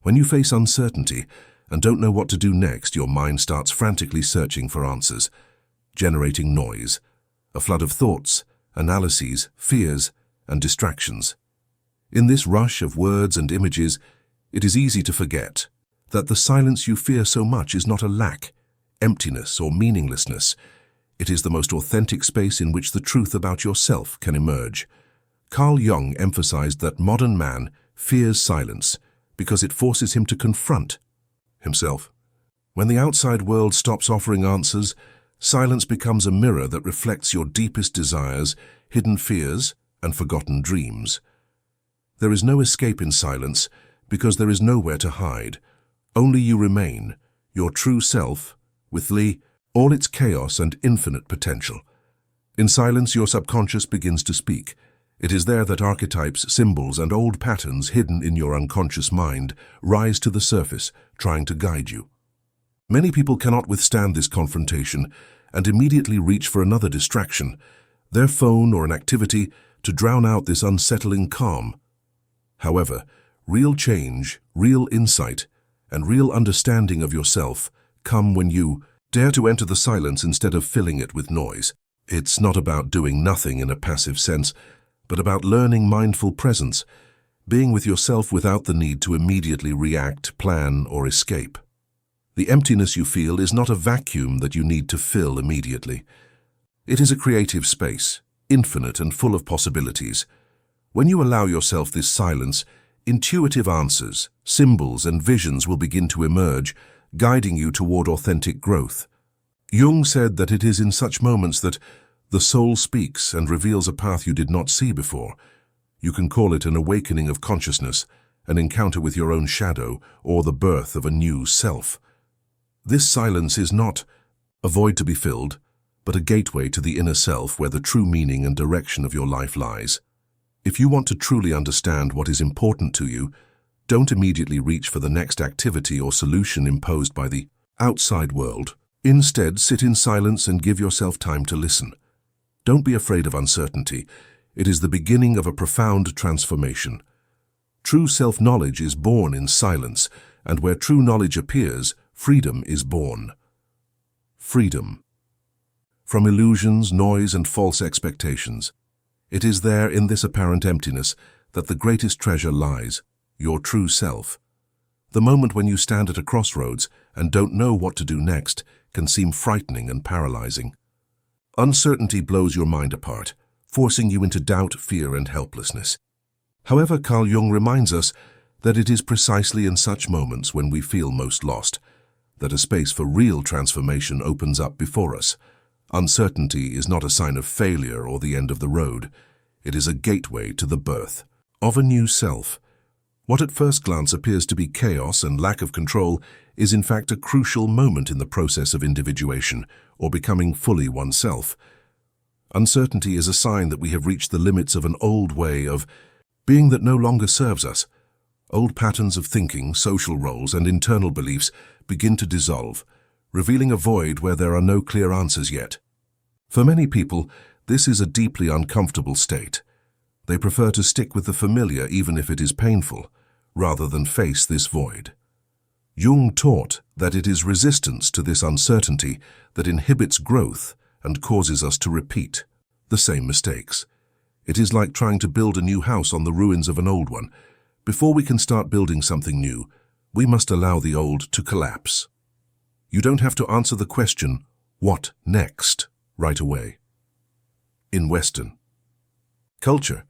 When you face uncertainty and don't know what to do next, your mind starts frantically searching for answers, generating noise, a flood of thoughts, analyses, fears, and distractions. In this rush of words and images, it is easy to forget that the silence you fear so much is not a lack, emptiness, or meaninglessness. It is the most authentic space in which the truth about yourself can emerge. Carl Jung emphasized that modern man fears silence because it forces him to confront himself. When the outside world stops offering answers, silence becomes a mirror that reflects your deepest desires, hidden fears, and forgotten dreams. There is no escape in silence because there is nowhere to hide. Only you remain, your true self, with all its chaos and infinite potential. In silence, your subconscious begins to speak. It is there that archetypes, symbols, and old patterns hidden in your unconscious mind rise to the surface, trying to guide you. Many people cannot withstand this confrontation and immediately reach for another distraction, their phone or an activity, to drown out this unsettling calm. However, real change, real insight, and real understanding of yourself come when you dare to enter the silence instead of filling it with noise. It's not about doing nothing in a passive sense, but about learning mindful presence, being with yourself without the need to immediately react, plan, or escape. The emptiness you feel is not a vacuum that you need to fill immediately. It is a creative space, infinite and full of possibilities. When you allow yourself this silence, intuitive answers, symbols, and visions will begin to emerge, guiding you toward authentic growth. Jung said that it is in such moments that the soul speaks and reveals a path you did not see before. You can call it an awakening of consciousness, an encounter with your own shadow, or the birth of a new self. This silence is not a void to be filled, but a gateway to the inner self where the true meaning and direction of your life lies. If you want to truly understand what is important to you, don't immediately reach for the next activity or solution imposed by the outside world. Instead, sit in silence and give yourself time to listen. Don't be afraid of uncertainty. It is the beginning of a profound transformation. True self-knowledge is born in silence, and where true knowledge appears, freedom is born. Freedom. From illusions, noise, and false expectations. It is there in this apparent emptiness that the greatest treasure lies, your true self. The moment when you stand at a crossroads and don't know what to do next can seem frightening and paralyzing. Uncertainty blows your mind apart, forcing you into doubt, fear, and helplessness. However, Carl Jung reminds us that it is precisely in such moments when we feel most lost that a space for real transformation opens up before us. Uncertainty is not a sign of failure or the end of the road. It is a gateway to the birth of a new self. What at first glance appears to be chaos and lack of control is in fact a crucial moment in the process of individuation or becoming fully oneself. Uncertainty is a sign that we have reached the limits of an old way of being that no longer serves us. Old patterns of thinking, social roles, and internal beliefs begin to dissolve, revealing a void where there are no clear answers yet. For many people, this is a deeply uncomfortable state. They prefer to stick with the familiar even if it is painful, rather than face this void. Jung taught that it is resistance to this uncertainty that inhibits growth and causes us to repeat the same mistakes. It is like trying to build a new house on the ruins of an old one. Before we can start building something new, we must allow the old to collapse. You don't have to answer the question, "What next?" right away. In Western culture,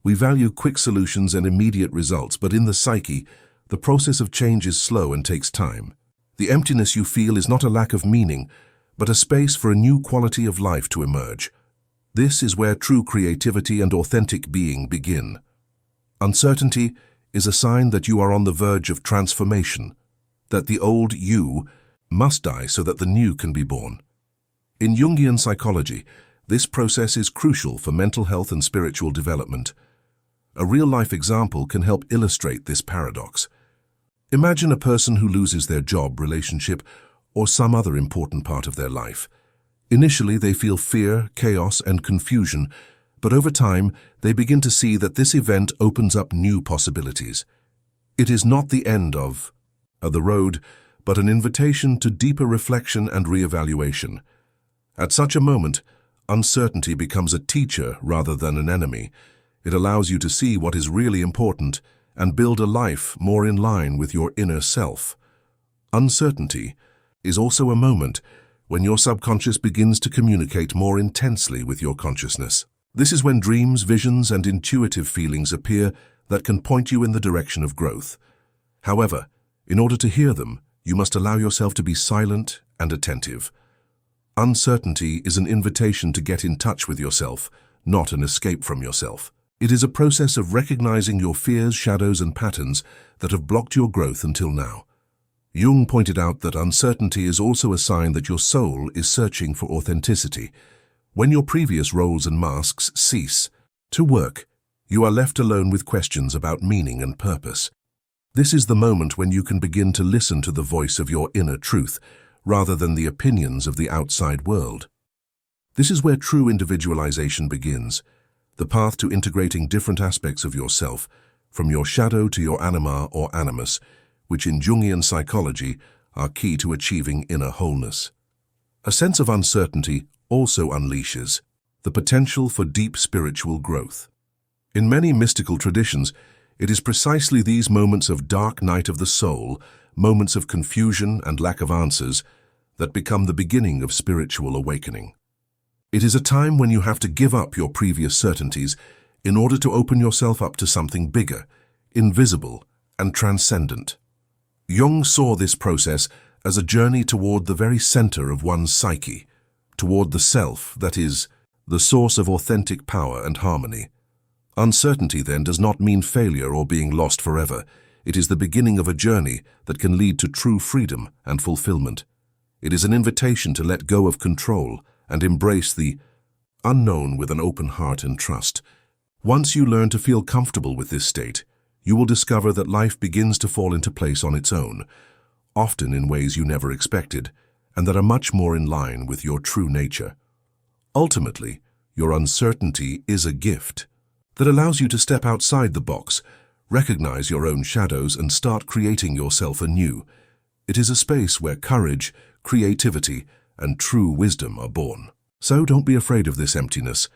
we value quick solutions and immediate results, but in the psyche, the process of change is slow and takes time. The emptiness you feel is not a lack of meaning, but a space for a new quality of life to emerge. This is where true creativity and authentic being begin. Uncertainty is a sign that you are on the verge of transformation, that the old you must die so that the new can be born. In Jungian psychology, this process is crucial for mental health and spiritual development. A real-life example can help illustrate this paradox. Imagine a person who loses their job, relationship, or some other important part of their life. Initially, they feel fear, chaos, and confusion, but over time, they begin to see that this event opens up new possibilities. It is not the end of the road, but an invitation to deeper reflection and re-evaluation. At such a moment, uncertainty becomes a teacher rather than an enemy. It allows you to see what is really important and build a life more in line with your inner self. Uncertainty is also a moment when your subconscious begins to communicate more intensely with your consciousness. This is when dreams, visions, and intuitive feelings appear that can point you in the direction of growth. However, in order to hear them, you must allow yourself to be silent and attentive. Uncertainty is an invitation to get in touch with yourself, not an escape from yourself. It is a process of recognizing your fears, shadows, and patterns that have blocked your growth until now. Jung pointed out that uncertainty is also a sign that your soul is searching for authenticity. When your previous roles and masks cease to work, you are left alone with questions about meaning and purpose. This is the moment when you can begin to listen to the voice of your inner truth, rather than the opinions of the outside world. This is where true individualization begins, the path to integrating different aspects of yourself, from your shadow to your anima or animus, which in Jungian psychology are key to achieving inner wholeness. A sense of uncertainty also unleashes the potential for deep spiritual growth. In many mystical traditions, it is precisely these moments of dark night of the soul, moments of confusion and lack of answers, that become the beginning of spiritual awakening. It is a time when you have to give up your previous certainties in order to open yourself up to something bigger, invisible, and transcendent. Jung saw this process as a journey toward the very center of one's psyche, toward the self that is, the source of authentic power and harmony. Uncertainty, then, does not mean failure or being lost forever. It is the beginning of a journey that can lead to true freedom and fulfillment. It is an invitation to let go of control and embrace the unknown with an open heart and trust. Once you learn to feel comfortable with this state, you will discover that life begins to fall into place on its own, often in ways you never expected, and that are much more in line with your true nature. Ultimately, your uncertainty is a gift that allows you to step outside the box, recognize your own shadows, and start creating yourself anew. It is a space where courage, creativity, and true wisdom are born. So don't be afraid of this emptiness.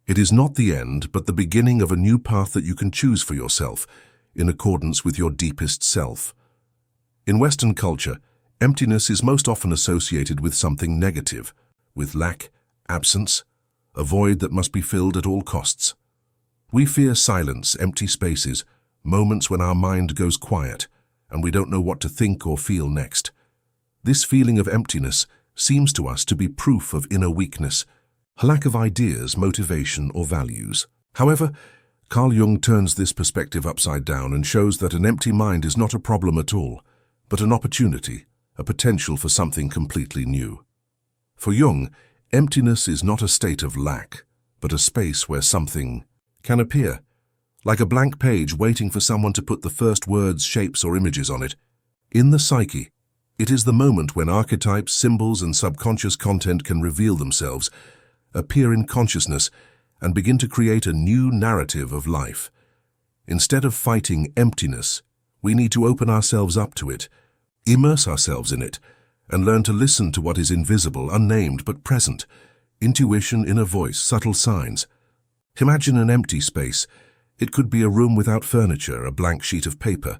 It is not the end, but the beginning of a new path that you can choose for yourself, in accordance with your deepest self. In Western culture, emptiness is most often associated with something negative, with lack, absence, a void that must be filled at all costs. We fear silence, empty spaces, moments when our mind goes quiet, and we don't know what to think or feel next. This feeling of emptiness seems to us to be proof of inner weakness, a lack of ideas, motivation, or values. However, Carl Jung turns this perspective upside down and shows that an empty mind is not a problem at all, but an opportunity, a potential for something completely new. For Jung, emptiness is not a state of lack, but a space where something can appear, like a blank page waiting for someone to put the first words, shapes, or images on it. In the psyche, it is the moment when archetypes, symbols, and subconscious content can reveal themselves, appear in consciousness, and begin to create a new narrative of life. Instead of fighting emptiness, we need to open ourselves up to it, immerse ourselves in it, and learn to listen to what is invisible, unnamed but present. Intuition, inner voice, subtle signs. Imagine an empty space. It could be a room without furniture, a blank sheet of paper,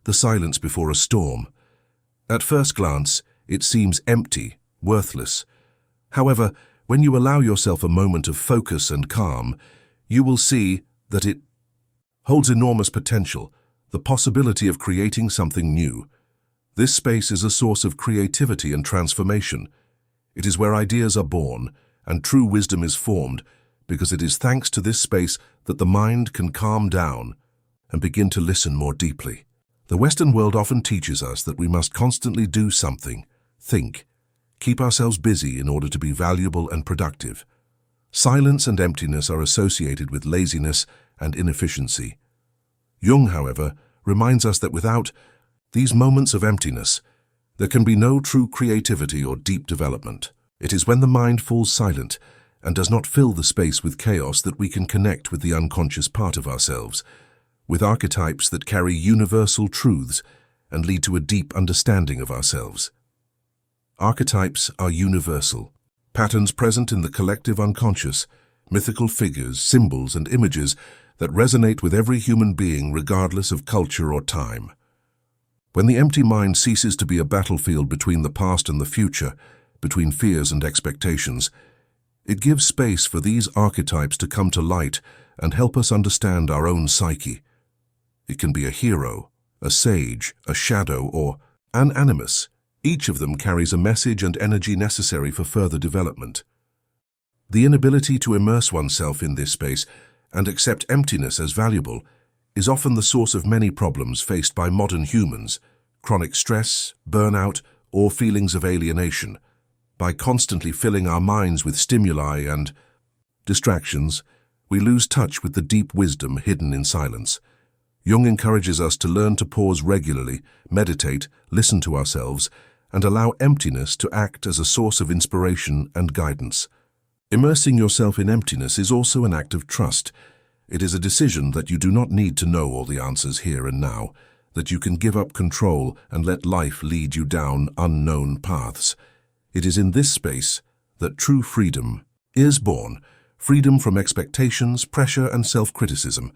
the silence before a storm. At first glance, it seems empty, worthless. However, when you allow yourself a moment of focus and calm, you will see that it holds enormous potential, the possibility of creating something new. This space is a source of creativity and transformation. It is where ideas are born and true wisdom is formed, because it is thanks to this space that the mind can calm down and begin to listen more deeply. The Western world often teaches us that we must constantly do something, think, keep ourselves busy in order to be valuable and productive. Silence and emptiness are associated with laziness and inefficiency. Jung, however, reminds us that without these moments of emptiness, there can be no true creativity or deep development. It is when the mind falls silent and does not fill the space with chaos that we can connect with the unconscious part of ourselves. with archetypes that carry universal truths and lead to a deep understanding of ourselves. Archetypes are universal, patterns present in the collective unconscious, mythical figures, symbols, and images that resonate with every human being regardless of culture or time. When the empty mind ceases to be a battlefield between the past and the future, between fears and expectations, it gives space for these archetypes to come to light and help us understand our own psyche. It can be a hero, a sage, a shadow, or an animus. Each of them carries a message and energy necessary for further development. The inability to immerse oneself in this space and accept emptiness as valuable is often the source of many problems faced by modern humans: chronic stress, burnout, or feelings of alienation. By constantly filling our minds with stimuli and distractions, we lose touch with the deep wisdom hidden in silence. Jung encourages us to learn to pause regularly, meditate, listen to ourselves, and allow emptiness to act as a source of inspiration and guidance. Immersing yourself in emptiness is also an act of trust. It is a decision that you do not need to know all the answers here and now, that you can give up control and let life lead you down unknown paths. It is in this space that true freedom is born, freedom from expectations, pressure, and self-criticism.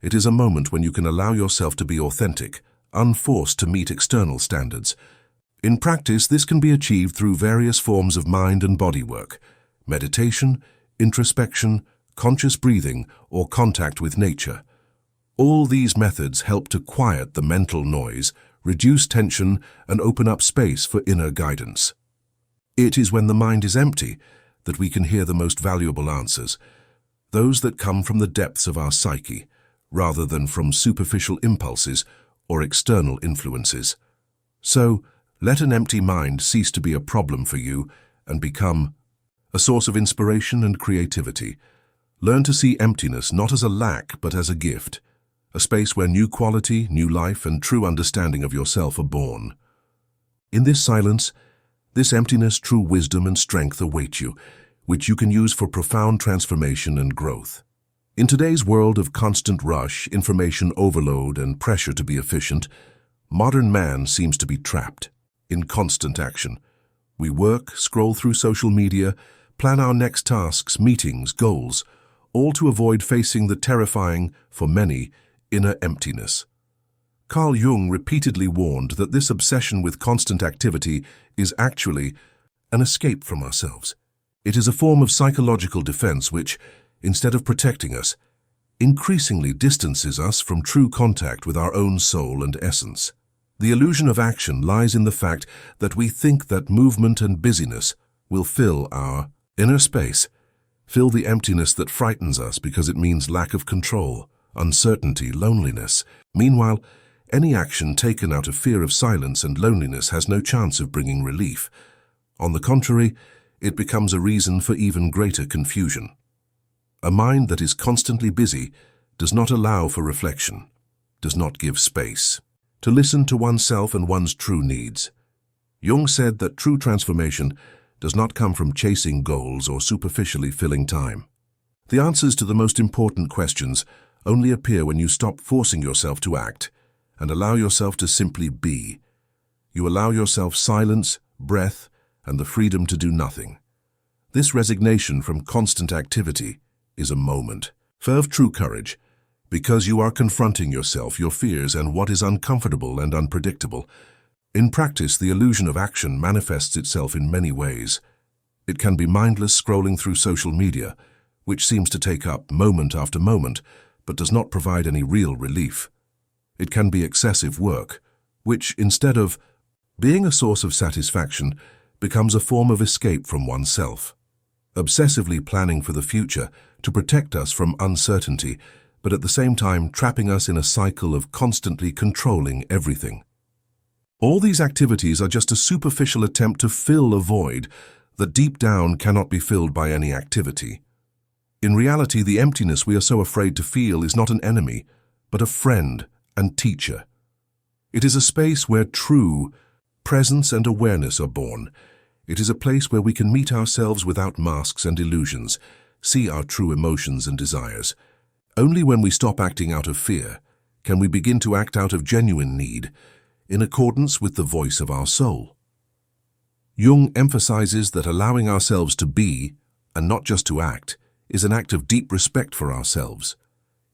It is a moment when you can allow yourself to be authentic, unforced to meet external standards. In practice, this can be achieved through various forms of mind and body work: meditation, introspection, conscious breathing, or contact with nature. All these methods help to quiet the mental noise, reduce tension, and open up space for inner guidance. It is when the mind is empty that we can hear the most valuable answers, those that come from the depths of our psyche, rather than from superficial impulses or external influences. So, let an empty mind cease to be a problem for you and become a source of inspiration and creativity. Learn to see emptiness not as a lack but as a gift, a space where new quality, new life, and true understanding of yourself are born. In this silence, this emptiness, true wisdom and strength await you, which you can use for profound transformation and growth. In today's world of constant rush, information overload, and pressure to be efficient, modern man seems to be trapped in constant action. We work, scroll through social media, plan our next tasks, meetings, goals, all to avoid facing the terrifying, for many, inner emptiness. Carl Jung repeatedly warned that this obsession with constant activity is actually an escape from ourselves. It is a form of psychological defense which, instead of protecting us, increasingly distances us from true contact with our own soul and essence. The illusion of action lies in the fact that we think that movement and busyness will fill our inner space, fill the emptiness that frightens us because it means lack of control, uncertainty, loneliness. Meanwhile, any action taken out of fear of silence and loneliness has no chance of bringing relief. On the contrary, it becomes a reason for even greater confusion. A mind that is constantly busy does not allow for reflection, does not give space to listen to oneself and one's true needs. Jung said that true transformation does not come from chasing goals or superficially filling time. The answers to the most important questions only appear when you stop forcing yourself to act and allow yourself to simply be. You allow yourself silence, breath, and the freedom to do nothing. This resignation from constant activity is a moment of true courage, because you are confronting yourself, your fears, and what is uncomfortable and unpredictable. In practice, the illusion of action manifests itself in many ways. It can be mindless scrolling through social media, which seems to take up moment after moment, but does not provide any real relief. It can be excessive work, which, instead of being a source of satisfaction, becomes a form of escape from oneself. Obsessively planning for the future to protect us from uncertainty, but at the same time trapping us in a cycle of constantly controlling everything. All these activities are just a superficial attempt to fill a void that deep down cannot be filled by any activity. In reality, the emptiness we are so afraid to feel is not an enemy, but a friend and teacher. It is a space where true presence and awareness are born. It is a place where we can meet ourselves without masks and illusions, see our true emotions and desires. Only when we stop acting out of fear, can we begin to act out of genuine need, in accordance with the voice of our soul. Jung emphasizes that allowing ourselves to be, and not just to act, is an act of deep respect for ourselves.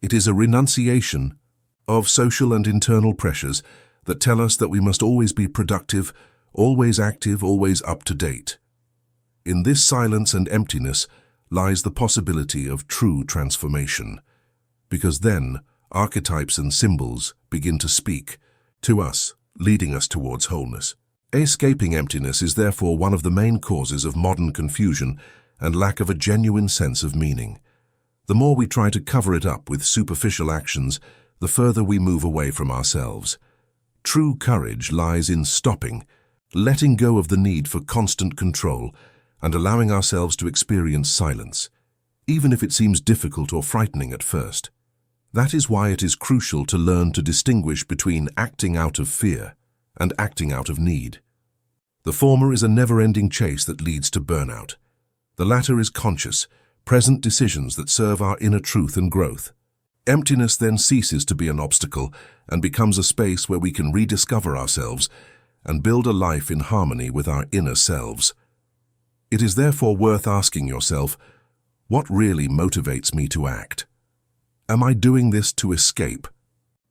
It is a renunciation of social and internal pressures that tell us that we must always be productive, always active, always up to date. In this silence and emptiness lies the possibility of true transformation, because then archetypes and symbols begin to speak to us, leading us towards wholeness. Escaping emptiness is therefore one of the main causes of modern confusion and lack of a genuine sense of meaning. The more we try to cover it up with superficial actions, the further we move away from ourselves. True courage lies in stopping, letting go of the need for constant control, and allowing ourselves to experience silence, even if it seems difficult or frightening at first. That is why it is crucial to learn to distinguish between acting out of fear and acting out of need. The former is a never-ending chase that leads to burnout. The latter is conscious, present decisions that serve our inner truth and growth. Emptiness then ceases to be an obstacle and becomes a space where we can rediscover ourselves and build a life in harmony with our inner selves. It is therefore worth asking yourself, what really motivates me to act? Am I doing this to escape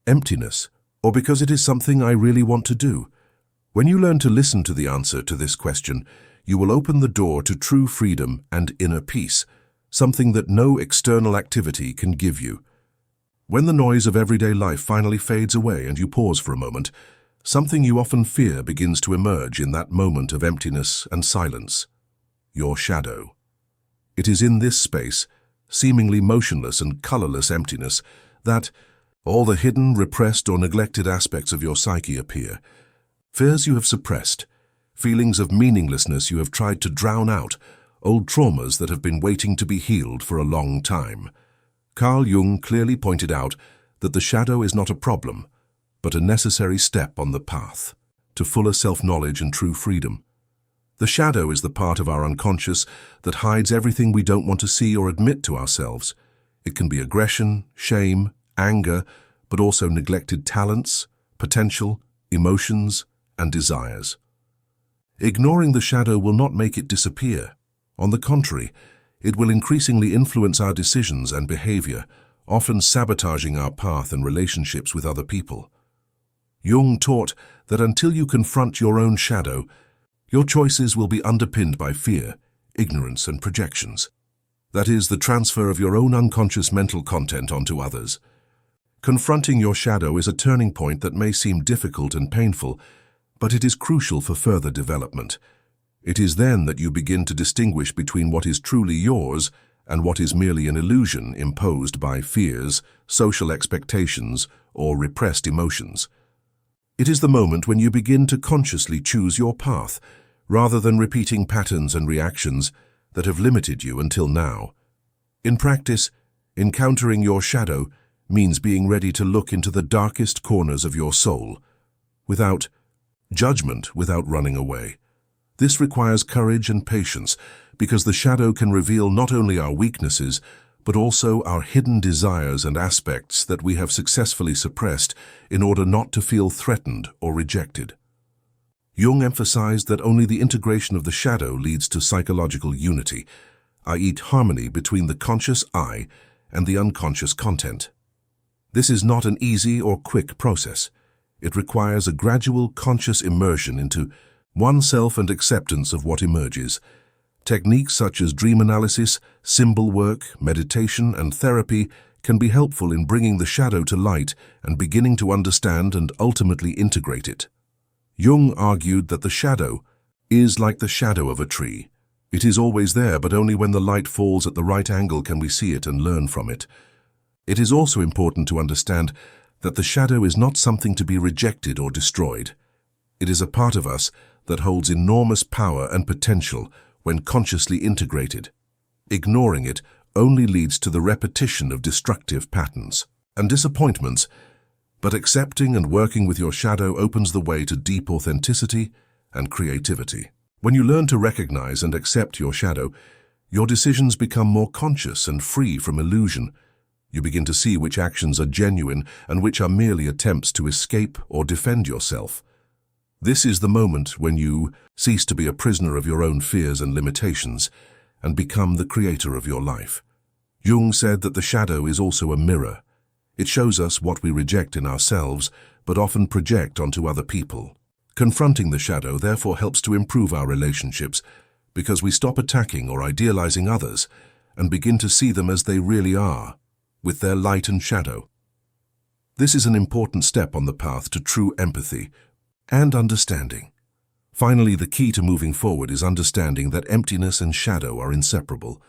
emptiness, or because it is something I really want to do? When you learn to listen to the answer to this question, you will open the door to true freedom and inner peace, something that no external activity can give you. When the noise of everyday life finally fades away and you pause for a moment, something you often fear begins to emerge in that moment of emptiness and silence: your shadow. It is in this space, seemingly motionless and colorless emptiness, that all the hidden, repressed, or neglected aspects of your psyche appear. Fears you have suppressed, feelings of meaninglessness you have tried to drown out, old traumas that have been waiting to be healed for a long time. Carl Jung clearly pointed out that the shadow is not a problem, but a necessary step on the path to fuller self-knowledge and true freedom. The shadow is the part of our unconscious that hides everything we don't want to see or admit to ourselves. It can be aggression, shame, anger, but also neglected talents, potential, emotions, and desires. Ignoring the shadow will not make it disappear. On the contrary, it will increasingly influence our decisions and behavior, often sabotaging our path and relationships with other people. Jung taught that until you confront your own shadow, your choices will be underpinned by fear, ignorance, and projections. That is, the transfer of your own unconscious mental content onto others. Confronting your shadow is a turning point that may seem difficult and painful, but it is crucial for further development. It is then that you begin to distinguish between what is truly yours and what is merely an illusion imposed by fears, social expectations, or repressed emotions. It is the moment when you begin to consciously choose your path, rather than repeating patterns and reactions that have limited you until now. In practice, encountering your shadow means being ready to look into the darkest corners of your soul, without judgment, without running away. This requires courage and patience, because the shadow can reveal not only our weaknesses, but also our hidden desires and aspects that we have successfully suppressed in order not to feel threatened or rejected. Jung emphasized that only the integration of the shadow leads to psychological unity, i.e. harmony between the conscious I and the unconscious content. This is not an easy or quick process. It requires a gradual conscious immersion into oneself and acceptance of what emerges. Techniques such as dream analysis, symbol work, meditation, and therapy can be helpful in bringing the shadow to light and beginning to understand and ultimately integrate it. Jung argued that the shadow is like the shadow of a tree. It is always there, but only when the light falls at the right angle can we see it and learn from it. It is also important to understand that the shadow is not something to be rejected or destroyed. It is a part of us that holds enormous power and potential when consciously integrated. Ignoring it only leads to the repetition of destructive patterns and disappointments, but accepting and working with your shadow opens the way to deep authenticity and creativity. When you learn to recognize and accept your shadow, your decisions become more conscious and free from illusion. You begin to see which actions are genuine and which are merely attempts to escape or defend yourself. This is the moment when you cease to be a prisoner of your own fears and limitations and become the creator of your life. Jung said that the shadow is also a mirror. It shows us what we reject in ourselves, but often project onto other people. Confronting the shadow therefore helps to improve our relationships because we stop attacking or idealizing others and begin to see them as they really are, with their light and shadow. This is an important step on the path to true empathy and understanding. Finally, the key to moving forward is understanding that emptiness and shadow are inseparable.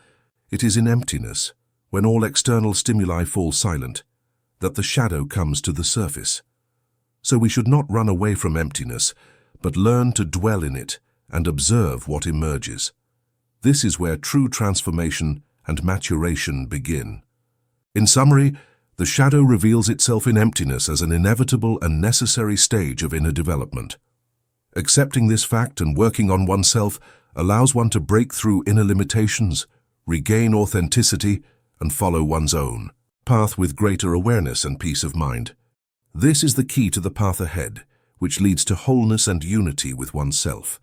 It is in emptiness, when all external stimuli fall silent, that the shadow comes to the surface. So we should not run away from emptiness, but learn to dwell in it and observe what emerges. This is where true transformation and maturation begin. In summary, the shadow reveals itself in emptiness as an inevitable and necessary stage of inner development. Accepting this fact and working on oneself allows one to break through inner limitations, regain authenticity, and follow one's own path with greater awareness and peace of mind. This is the key to the path ahead, which leads to wholeness and unity with oneself.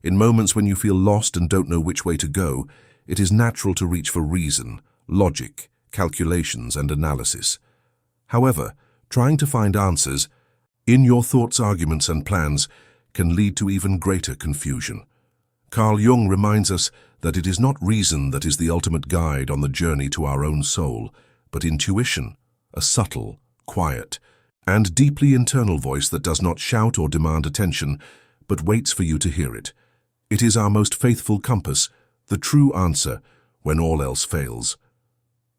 In moments when you feel lost and don't know which way to go, it is natural to reach for reason, logic, calculations, and analysis. However, trying to find answers in your thoughts, arguments, and plans can lead to even greater confusion. Carl Jung reminds us that it is not reason that is the ultimate guide on the journey to our own soul, but intuition, a subtle, quiet, and deeply internal voice that does not shout or demand attention, but waits for you to hear it. It is our most faithful compass, the true answer when all else fails.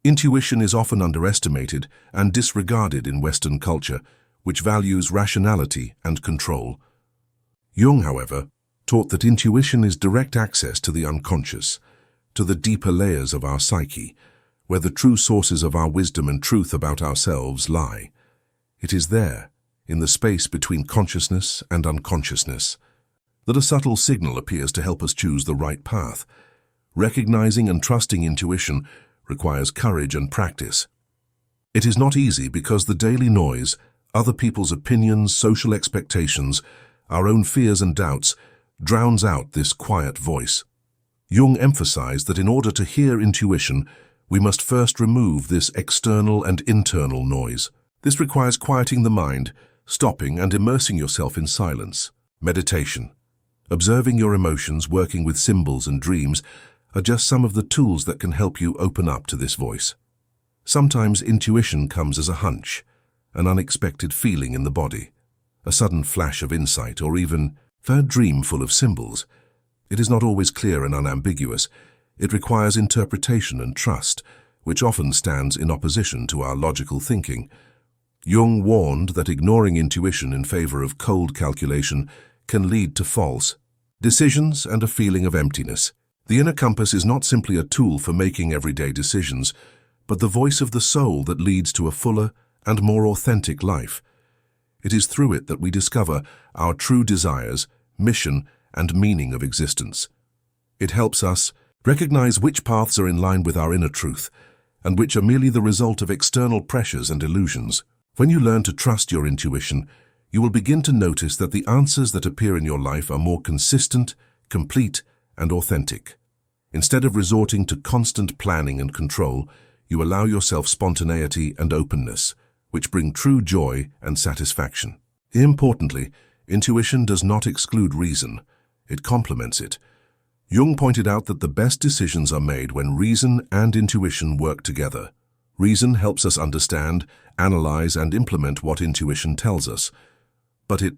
Intuition is often underestimated and disregarded in Western culture, which values rationality and control. Jung, however, taught that intuition is direct access to the unconscious, to the deeper layers of our psyche, where the true sources of our wisdom and truth about ourselves lie. It is there, in the space between consciousness and unconsciousness, that a subtle signal appears to help us choose the right path. Recognizing and trusting intuition requires courage and practice. It is not easy because the daily noise, other people's opinions, social expectations, our own fears and doubts, drowns out this quiet voice. Jung emphasized that in order to hear intuition, we must first remove this external and internal noise. This requires quieting the mind, stopping and immersing yourself in silence. Meditation, observing your emotions, working with symbols and dreams are just some of the tools that can help you open up to this voice. Sometimes intuition comes as a hunch, an unexpected feeling in the body, a sudden flash of insight, or even a dream full of symbols. It is not always clear and unambiguous. It requires interpretation and trust, which often stands in opposition to our logical thinking. Jung warned that ignoring intuition in favor of cold calculation can lead to false decisions and a feeling of emptiness. The inner compass is not simply a tool for making everyday decisions, but the voice of the soul that leads to a fuller and more authentic life. It is through it that we discover our true desires, mission, and meaning of existence. It helps us recognize which paths are in line with our inner truth and which are merely the result of external pressures and illusions. When you learn to trust your intuition, you will begin to notice that the answers that appear in your life are more consistent, complete, and authentic. Instead of resorting to constant planning and control, you allow yourself spontaneity and openness, which bring true joy and satisfaction. Importantly, intuition does not exclude reason. It complements it. Jung pointed out that the best decisions are made when reason and intuition work together. Reason helps us understand, analyze, and implement what intuition tells us. But it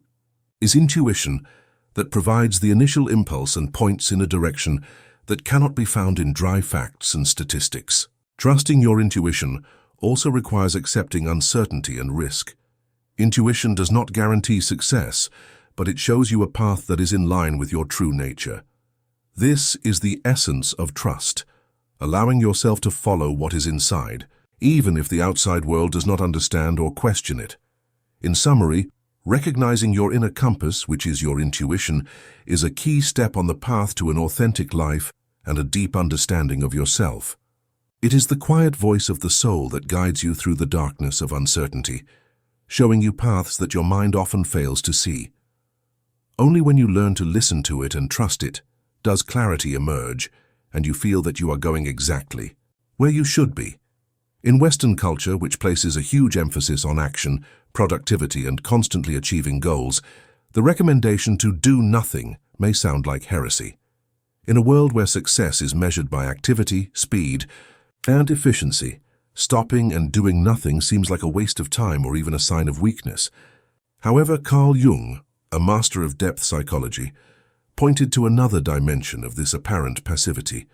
is intuition that provides the initial impulse and points in a direction that cannot be found in dry facts and statistics. Trusting your intuition also requires accepting uncertainty and risk. Intuition does not guarantee success, but it shows you a path that is in line with your true nature. This is the essence of trust, allowing yourself to follow what is inside, even if the outside world does not understand or question it. In summary, recognizing your inner compass, which is your intuition, is a key step on the path to an authentic life and a deep understanding of yourself. It is the quiet voice of the soul that guides you through the darkness of uncertainty, showing you paths that your mind often fails to see. Only when you learn to listen to it and trust it does clarity emerge, and you feel that you are going exactly where you should be. In Western culture, which places a huge emphasis on action, productivity, and constantly achieving goals, the recommendation to do nothing may sound like heresy. In a world where success is measured by activity, speed, and efficiency, stopping and doing nothing seems like a waste of time or even a sign of weakness. However, Jung, a master of depth psychology, pointed to another dimension of this apparent passivity,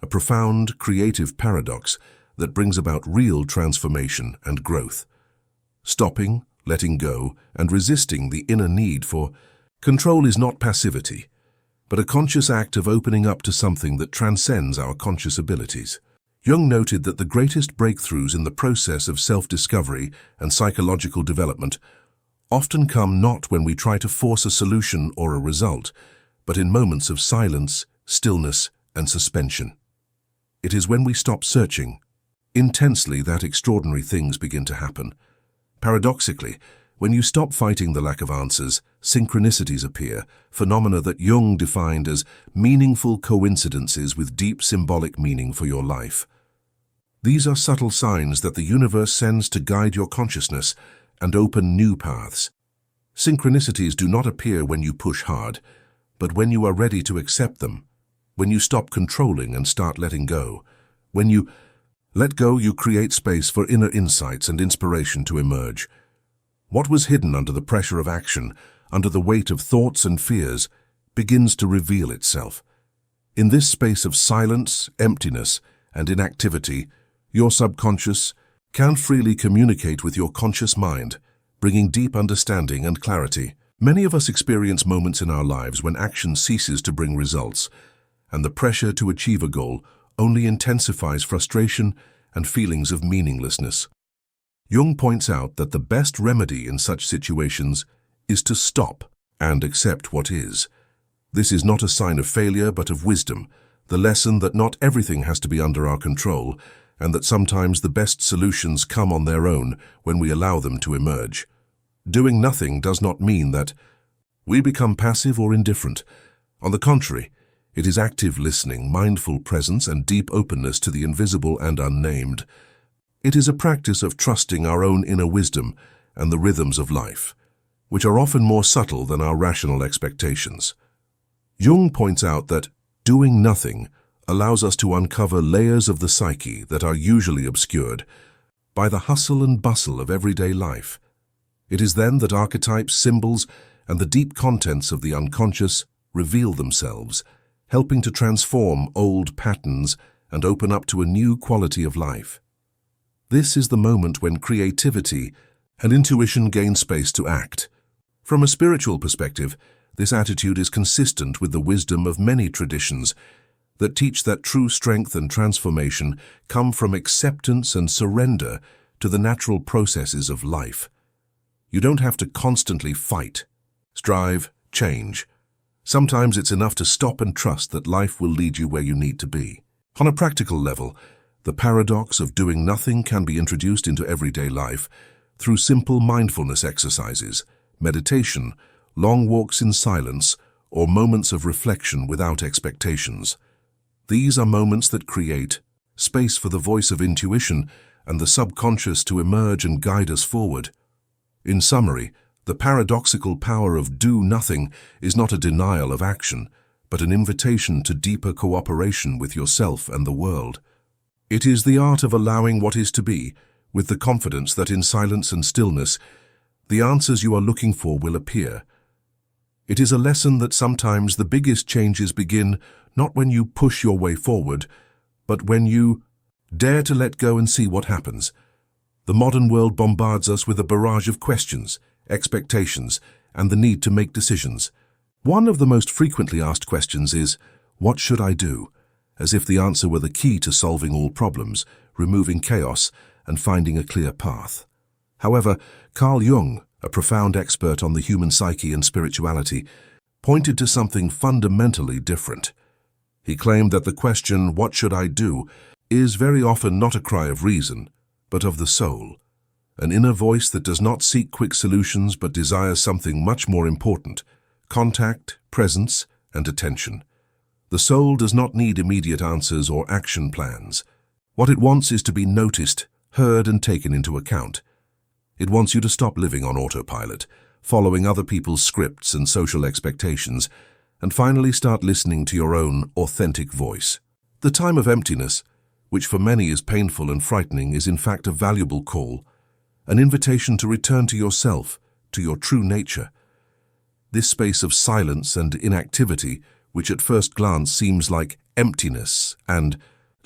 a profound, creative paradox that brings about real transformation and growth. Stopping, letting go, and resisting the inner need for control is not passivity, but a conscious act of opening up to something that transcends our conscious abilities. Jung noted that the greatest breakthroughs in the process of self-discovery and psychological development often come not when we try to force a solution or a result, but in moments of silence, stillness, and suspension. It is when we stop searching intensely that extraordinary things begin to happen. Paradoxically, when you stop fighting the lack of answers, synchronicities appear, phenomena that Jung defined as meaningful coincidences with deep symbolic meaning for your life. These are subtle signs that the universe sends to guide your consciousness and open new paths. Synchronicities do not appear when you push hard, but when you are ready to accept them, when you stop controlling and start letting go. When you let go, you create space for inner insights and inspiration to emerge. What was hidden under the pressure of action, under the weight of thoughts and fears, begins to reveal itself. In this space of silence, emptiness, and inactivity, your subconscious can freely communicate with your conscious mind, bringing deep understanding and clarity. Many of us experience moments in our lives when action ceases to bring results, and the pressure to achieve a goal only intensifies frustration and feelings of meaninglessness. Jung points out that the best remedy in such situations is to stop and accept what is. This is not a sign of failure but of wisdom, the lesson that not everything has to be under our control, and that sometimes the best solutions come on their own when we allow them to emerge. Doing nothing does not mean that we become passive or indifferent. On the contrary, it is active listening, mindful presence, and deep openness to the invisible and unnamed. It is a practice of trusting our own inner wisdom and the rhythms of life, which are often more subtle than our rational expectations. Jung points out that doing nothing allows us to uncover layers of the psyche that are usually obscured by the hustle and bustle of everyday life. It is then that archetypes, symbols, and the deep contents of the unconscious reveal themselves, helping to transform old patterns and open up to a new quality of life. This is the moment when creativity and intuition gain space to act. From a spiritual perspective, this attitude is consistent with the wisdom of many traditions that teach that true strength and transformation come from acceptance and surrender to the natural processes of life. You don't have to constantly fight, strive, change. Sometimes it's enough to stop and trust that life will lead you where you need to be. On a practical level, the paradox of doing nothing can be introduced into everyday life through simple mindfulness exercises, meditation, long walks in silence, or moments of reflection without expectations. These are moments that create space for the voice of intuition and the subconscious to emerge and guide us forward. In summary, the paradoxical power of do nothing is not a denial of action, but an invitation to deeper cooperation with yourself and the world. It is the art of allowing what is to be, with the confidence that in silence and stillness, the answers you are looking for will appear. It is a lesson that sometimes the biggest changes begin not when you push your way forward, but when you dare to let go and see what happens. The modern world bombards us with a barrage of questions, expectations, and the need to make decisions. One of the most frequently asked questions is, "What should I do?" As if the answer were the key to solving all problems, removing chaos, and finding a clear path. However, Jung, a profound expert on the human psyche and spirituality, pointed to something fundamentally different. He claimed that the question, "What should I do?" is very often not a cry of reason, but of the soul, an inner voice that does not seek quick solutions but desires something much more important: contact, presence, and attention. The soul does not need immediate answers or action plans. What it wants is to be noticed, heard, and taken into account. It wants you to stop living on autopilot, following other people's scripts and social expectations, and finally start listening to your own authentic voice. The time of emptiness, which for many is painful and frightening, is in fact a valuable call, an invitation to return to yourself, to your true nature. This space of silence and inactivity, which at first glance seems like emptiness and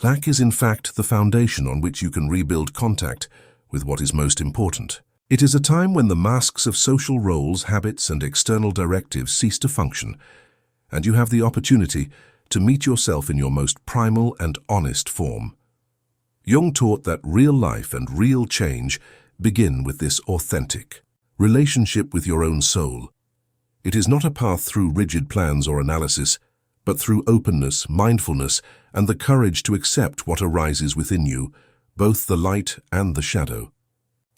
lack, is in fact the foundation on which you can rebuild contact with what is most important. It is a time when the masks of social roles, habits, and external directives cease to function, and you have the opportunity to meet yourself in your most primal and honest form. Jung taught that real life and real change begin with this authentic relationship with your own soul. It is not a path through rigid plans or analysis, but through openness, mindfulness, and the courage to accept what arises within you, both the light and the shadow.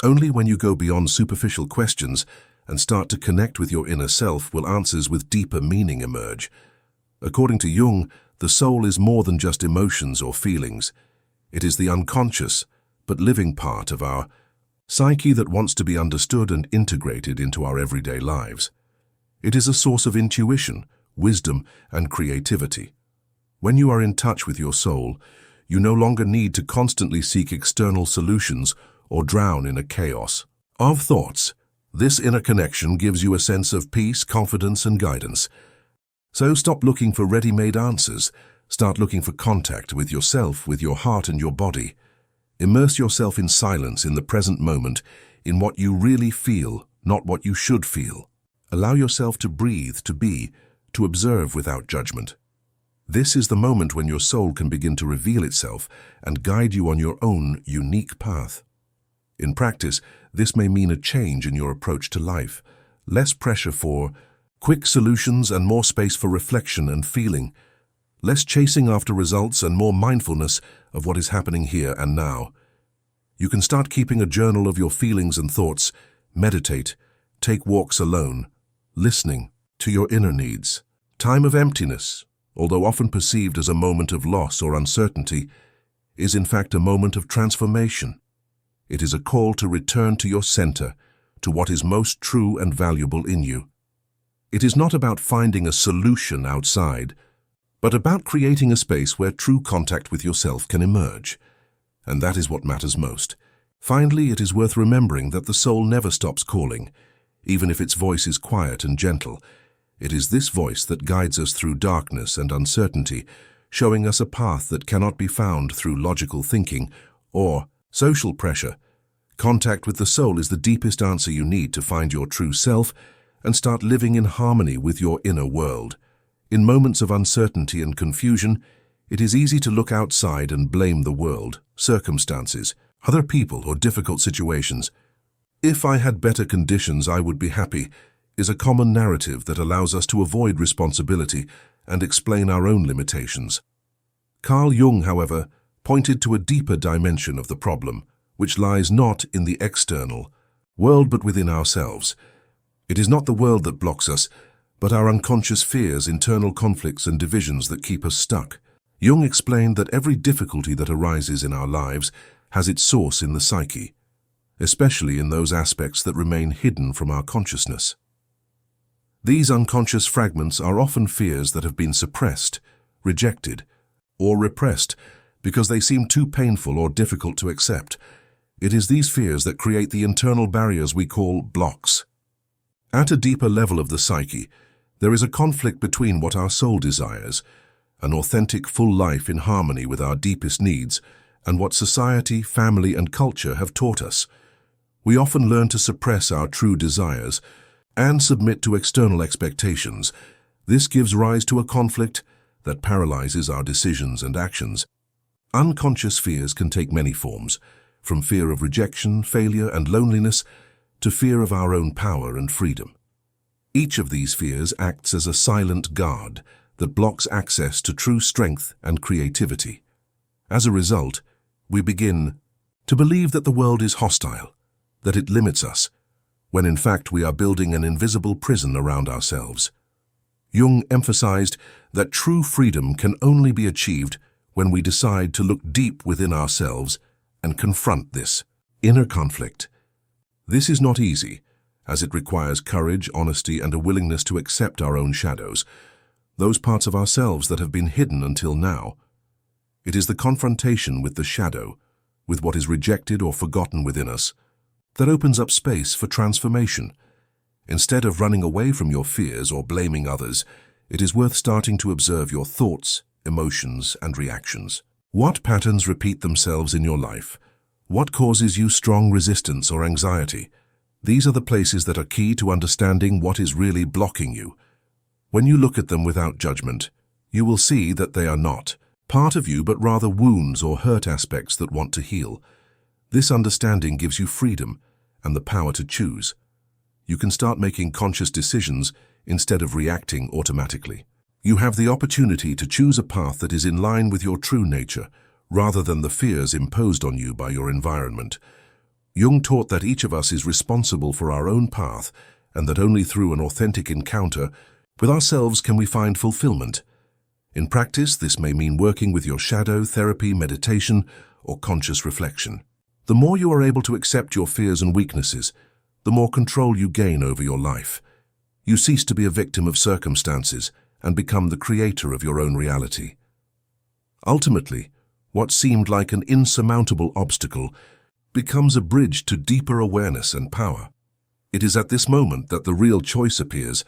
Only when you go beyond superficial questions and start to connect with your inner self will answers with deeper meaning emerge. According to Jung, the soul is more than just emotions or feelings. It is the unconscious, but living part of our psyche that wants to be understood and integrated into our everyday lives. It is a source of intuition, wisdom, and creativity. When you are in touch with your soul, you no longer need to constantly seek external solutions or drown in a chaos of thoughts. This inner connection gives you a sense of peace, confidence, and guidance. So stop looking for ready-made answers. Start looking for contact with yourself, with your heart and your body. Immerse yourself in silence, in the present moment, in what you really feel, not what you should feel. Allow yourself to breathe, to be, to observe without judgment. This is the moment when your soul can begin to reveal itself and guide you on your own unique path. In practice, this may mean a change in your approach to life, less pressure for quick solutions and more space for reflection and feeling, less chasing after results and more mindfulness of what is happening here and now. You can start keeping a journal of your feelings and thoughts, meditate, take walks alone, listening to your inner needs. Time of emptiness, although often perceived as a moment of loss or uncertainty, is in fact a moment of transformation. It is a call to return to your center, to what is most true and valuable in you. It is not about finding a solution outside, but about creating a space where true contact with yourself can emerge. And that is what matters most. Finally, it is worth remembering that the soul never stops calling, even if its voice is quiet and gentle. It is this voice that guides us through darkness and uncertainty, showing us a path that cannot be found through logical thinking or social pressure. Contact with the soul is the deepest answer you need to find your true self and start living in harmony with your inner world. In moments of uncertainty and confusion, it is easy to look outside and blame the world, circumstances, other people, or difficult situations. "If I had better conditions, I would be happy," is a common narrative that allows us to avoid responsibility and explain our own limitations. Carl Jung, however, pointed to a deeper dimension of the problem, which lies not in the external world but within ourselves. It is not the world that blocks us, but our unconscious fears, internal conflicts, and divisions that keep us stuck. Jung explained that every difficulty that arises in our lives has its source in the psyche, especially in those aspects that remain hidden from our consciousness. These unconscious fragments are often fears that have been suppressed, rejected, or repressed because they seem too painful or difficult to accept. It is these fears that create the internal barriers we call blocks. At a deeper level of the psyche, there is a conflict between what our soul desires, an authentic, full life in harmony with our deepest needs, and what society, family, and culture have taught us. We often learn to suppress our true desires and submit to external expectations. This gives rise to a conflict that paralyzes our decisions and actions. Unconscious fears can take many forms, from fear of rejection, failure, and loneliness to fear of our own power and freedom. Each of these fears acts as a silent guard that blocks access to true strength and creativity. As a result, we begin to believe that the world is hostile, that it limits us, when in fact we are building an invisible prison around ourselves. Jung emphasized that true freedom can only be achieved when we decide to look deep within ourselves and confront this inner conflict. This is not easy, as it requires courage, honesty, and a willingness to accept our own shadows, those parts of ourselves that have been hidden until now. It is the confrontation with the shadow, with what is rejected or forgotten within us, that opens up space for transformation. Instead of running away from your fears or blaming others, it is worth starting to observe your thoughts, emotions, and reactions. What patterns repeat themselves in your life? What causes you strong resistance or anxiety? These are the places that are key to understanding what is really blocking you. When you look at them without judgment, you will see that they are not part of you, but rather wounds or hurt aspects that want to heal. This understanding gives you freedom and the power to choose. You can start making conscious decisions instead of reacting automatically. You have the opportunity to choose a path that is in line with your true nature, rather than the fears imposed on you by your environment. Jung taught that each of us is responsible for our own path, and that only through an authentic encounter with ourselves can we find fulfillment. In practice, this may mean working with your shadow, therapy, meditation, or conscious reflection. The more you are able to accept your fears and weaknesses, the more control you gain over your life. You cease to be a victim of circumstances and become the creator of your own reality. Ultimately, what seemed like an insurmountable obstacle becomes a bridge to deeper awareness and power. It is at this moment that the real choice appears,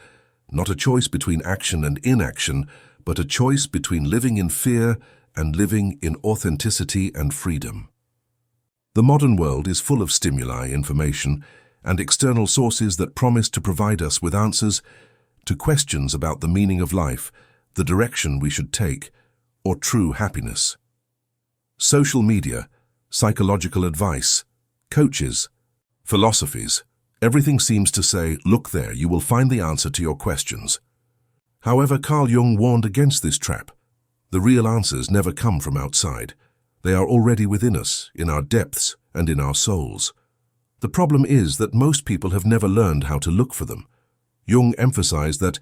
not a choice between action and inaction, but a choice between living in fear and living in authenticity and freedom. The modern world is full of stimuli, information, and external sources that promise to provide us with answers to questions about the meaning of life, the direction we should take, or true happiness. Social media, psychological advice, coaches, philosophies, everything seems to say, look there, you will find the answer to your questions. However, Carl Jung warned against this trap. The real answers never come from outside. They are already within us, in our depths and in our souls. The problem is that most people have never learned how to look for them. Jung emphasized that,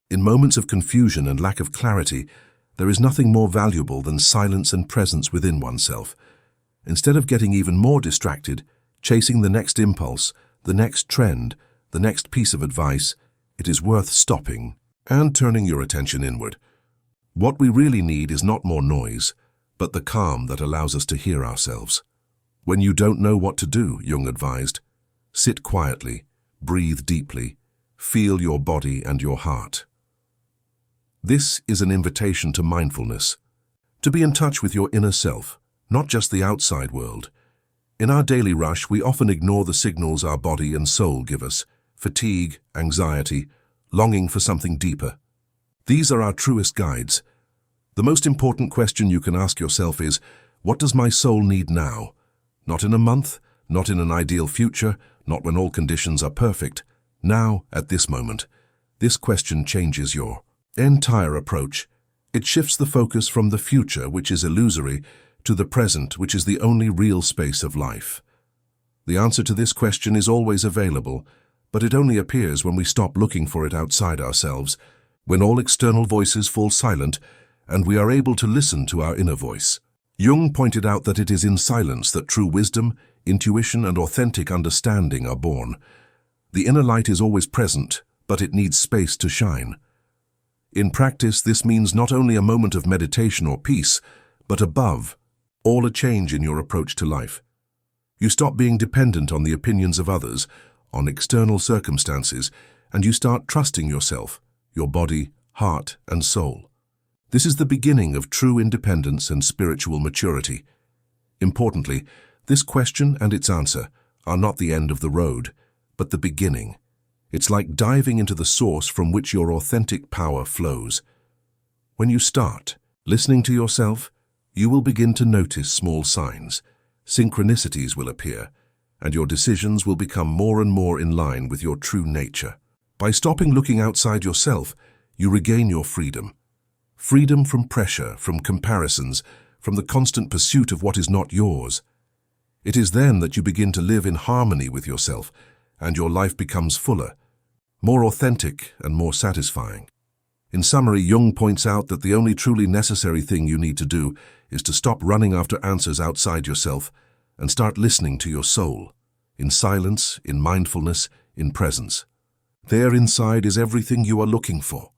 in moments of confusion and lack of clarity, there is nothing more valuable than silence and presence within oneself. Instead of getting even more distracted, chasing the next impulse, the next trend, the next piece of advice, it is worth stopping and turning your attention inward. What we really need is not more noise, but the calm that allows us to hear ourselves. When you don't know what to do, Jung advised, sit quietly, breathe deeply, feel your body and your heart. This is an invitation to mindfulness, to be in touch with your inner self, not just the outside world. In our daily rush, we often ignore the signals our body and soul give us: fatigue, anxiety, longing for something deeper. These are our truest guides. The most important question you can ask yourself is, what does my soul need now? Not in a month, not in an ideal future, not when all conditions are perfect. Now, at this moment. This question changes your entire approach. It shifts the focus from the future, which is illusory, to the present, which is the only real space of life. The answer to this question is always available, but it only appears when we stop looking for it outside ourselves, when all external voices fall silent and we are able to listen to our inner voice. Jung pointed out that it is in silence that true wisdom, intuition, and authentic understanding are born. The inner light is always present, but it needs space to shine. In practice, this means not only a moment of meditation or peace, but above all, a change in your approach to life. You stop being dependent on the opinions of others, on external circumstances, and you start trusting yourself, your body, heart, and soul. This is the beginning of true independence and spiritual maturity. Importantly, this question and its answer are not the end of the road, but the beginning. It's like diving into the source from which your authentic power flows. When you start listening to yourself, you will begin to notice small signs. Synchronicities will appear, and your decisions will become more and more in line with your true nature. By stopping looking outside yourself, you regain your freedom. Freedom from pressure, from comparisons, from the constant pursuit of what is not yours. It is then that you begin to live in harmony with yourself, and your life becomes fuller, more authentic, and more satisfying. In summary, Jung points out that the only truly necessary thing you need to do is to stop running after answers outside yourself and start listening to your soul, in silence, in mindfulness, in presence. There inside is everything you are looking for.